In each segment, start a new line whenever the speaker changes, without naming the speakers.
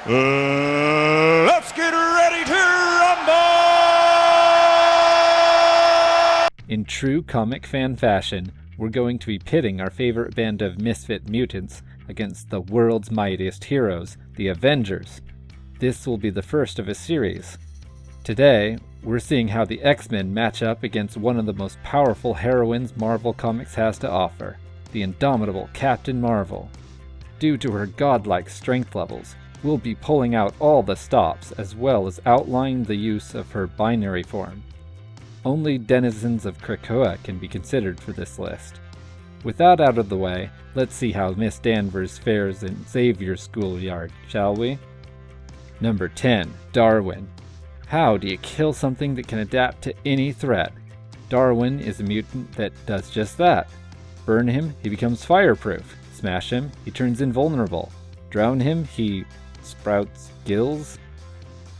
Let's get ready to rumble!
In true comic fan fashion, we're going to be pitting our favorite band of misfit mutants against the world's mightiest heroes, the Avengers. This will be the first of a series. Today, we're seeing how the X-Men match up against one of the most powerful heroines Marvel Comics has to offer, the indomitable Captain Marvel. Due to her godlike strength levels, we'll be pulling out all the stops as well as outlining the use of her binary form. Only denizens of Krakoa can be considered for this list. With that out of the way, let's see how Miss Danvers fares in Xavier's schoolyard, shall we? Number 10. Darwin. How do you kill something that can adapt to any threat? Darwin is a mutant that does just that. Burn him, he becomes fireproof. Smash him, he turns invulnerable. Drown him, he sprouts gills.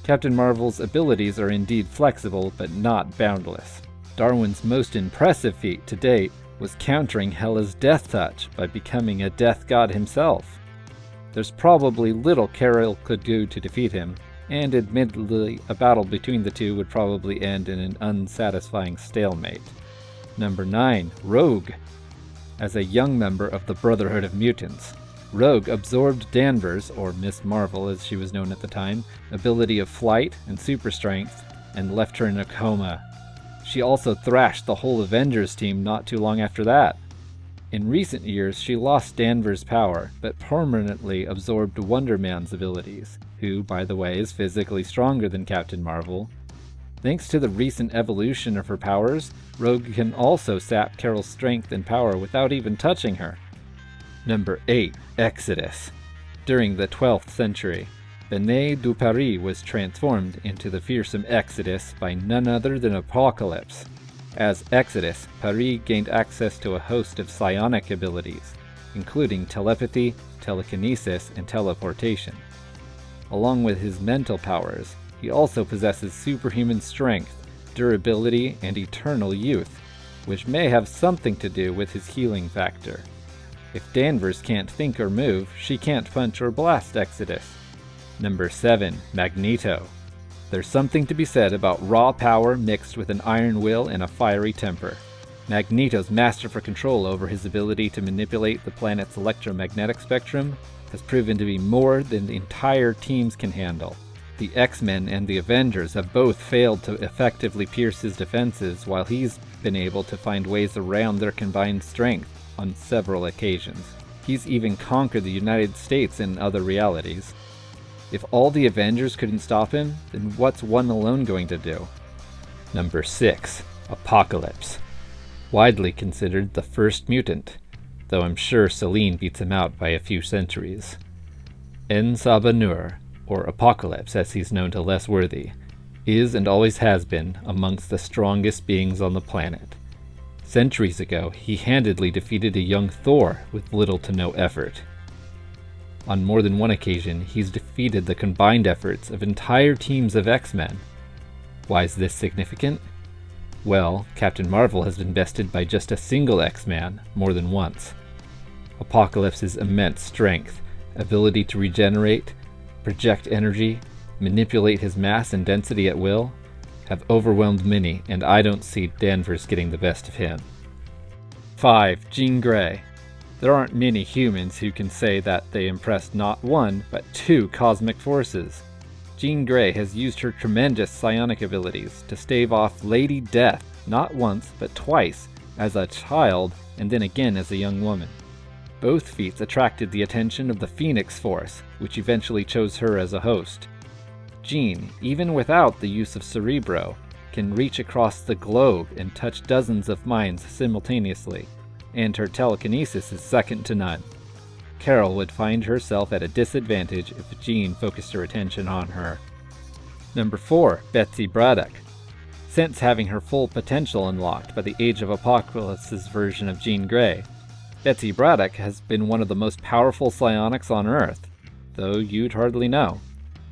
Captain Marvel's abilities are indeed flexible, but not boundless. Darwin's most impressive feat to date was countering Hela's death touch by becoming a death god himself. There's probably little Carol could do to defeat him, and admittedly a battle between the two would probably end in an unsatisfying stalemate. Number 9. Rogue. As a young member of the Brotherhood of Mutants, Rogue absorbed Danvers, or Miss Marvel as she was known at the time, ability of flight and super strength, and left her in a coma. She also thrashed the whole Avengers team not too long after that. In recent years, she lost Danvers' power, but permanently absorbed Wonder Man's abilities, who, by the way, is physically stronger than Captain Marvel. Thanks to the recent evolution of her powers, Rogue can also sap Carol's strength and power without even touching her. Number 8. Exodus. During the 12th century, Benet du Paris was transformed into the fearsome Exodus by none other than Apocalypse. As Exodus, Paris gained access to a host of psionic abilities, including telepathy, telekinesis, and teleportation. Along with his mental powers, he also possesses superhuman strength, durability, and eternal youth, which may have something to do with his healing factor. If Danvers can't think or move, she can't punch or blast Exodus. Number 7. Magneto. There's something to be said about raw power mixed with an iron will and a fiery temper. Magneto's master for control over his ability to manipulate the planet's electromagnetic spectrum has proven to be more than the entire teams can handle. The X-Men and the Avengers have both failed to effectively pierce his defenses, while he's been able to find ways around their combined strength on several occasions. He's even conquered the United States in other realities. If all the Avengers couldn't stop him, then what's one alone going to do? Number 6. Apocalypse. Widely considered the first mutant, though I'm sure Selene beats him out by a few centuries. En-Sabah-Nur, or Apocalypse as he's known to less worthy, is and always has been amongst the strongest beings on the planet. Centuries ago, he handedly defeated a young Thor with little to no effort. On more than one occasion, he's defeated the combined efforts of entire teams of X-Men. Why is this significant? Well, Captain Marvel has been bested by just a single X-Man more than once. Apocalypse's immense strength, ability to regenerate, project energy, manipulate his mass and density at will, have overwhelmed many, and I don't see Danvers getting the best of him. 5. Jean Grey. There aren't many humans who can say that they impressed not one, but two cosmic forces. Jean Grey has used her tremendous psionic abilities to stave off Lady Death not once, but twice, as a child and then again as a young woman. Both feats attracted the attention of the Phoenix Force, which eventually chose her as a host. Jean, even without the use of Cerebro, can reach across the globe and touch dozens of minds simultaneously, and her telekinesis is second to none. Carol would find herself at a disadvantage if Jean focused her attention on her. Number 4. Betsy Braddock. Since having her full potential unlocked by the Age of Apocalypse's version of Jean Grey, Betsy Braddock has been one of the most powerful psionics on Earth, though you'd hardly know.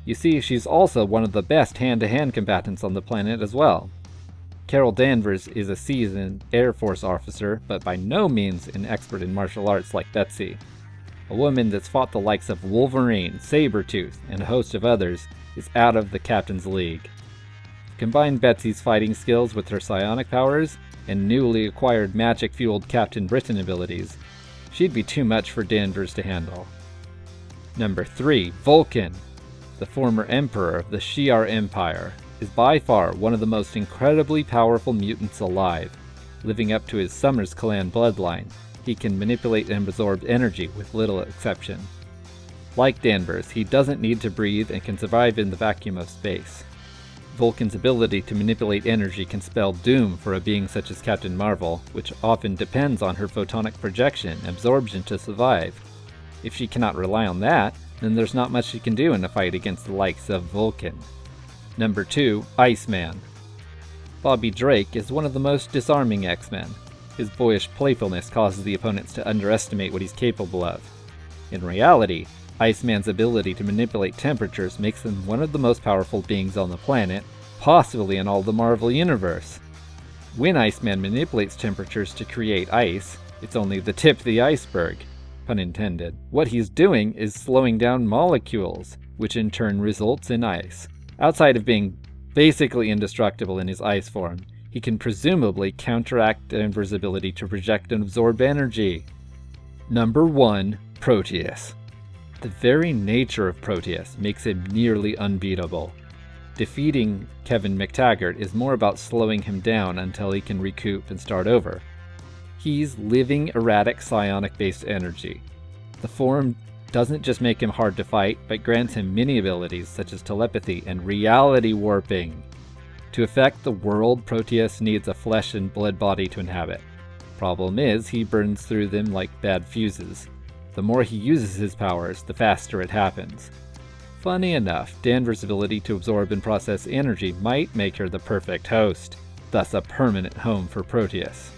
You see, she's also one of the best hand-to-hand combatants on the planet as well. Carol Danvers is a seasoned Air Force officer, but by no means an expert in martial arts like Betsy. A woman that's fought the likes of Wolverine, Sabretooth, and a host of others is out of the captain's league. Combine Betsy's fighting skills with her psionic powers and newly acquired magic-fueled Captain Britain abilities, she'd be too much for Danvers to handle. Number 3. Vulcan. The former emperor of the Shi'ar Empire is by far one of the most incredibly powerful mutants alive. Living up to his Summers clan bloodline, he can manipulate and absorb energy with little exception. Like Danvers, he doesn't need to breathe and can survive in the vacuum of space. Vulcan's ability to manipulate energy can spell doom for a being such as Captain Marvel, which often depends on her photonic projection and absorption to survive. If she cannot rely on that, then there's not much she can do in a fight against the likes of Vulcan. Number 2. Iceman. Bobby Drake is one of the most disarming X-Men. His boyish playfulness causes the opponents to underestimate what he's capable of. In reality, Iceman's ability to manipulate temperatures makes him one of the most powerful beings on the planet, possibly in all the Marvel Universe. When Iceman manipulates temperatures to create ice, it's only the tip of the iceberg, pun intended. What he's doing is slowing down molecules, which in turn results in ice. Outside of being basically indestructible in his ice form, he can presumably counteract Danvers' ability to project and absorb energy. Number 1. Proteus. The very nature of Proteus makes him nearly unbeatable. Defeating Kevin McTaggart is more about slowing him down until he can recoup and start over. He's living erratic psionic-based energy. The form doesn't just make him hard to fight, but grants him many abilities such as telepathy and reality warping. To affect the world, Proteus needs a flesh and blood body to inhabit. Problem is, he burns through them like bad fuses. The more he uses his powers, the faster it happens. Funny enough, Danvers' ability to absorb and process energy might make her the perfect host, thus a permanent home for Proteus.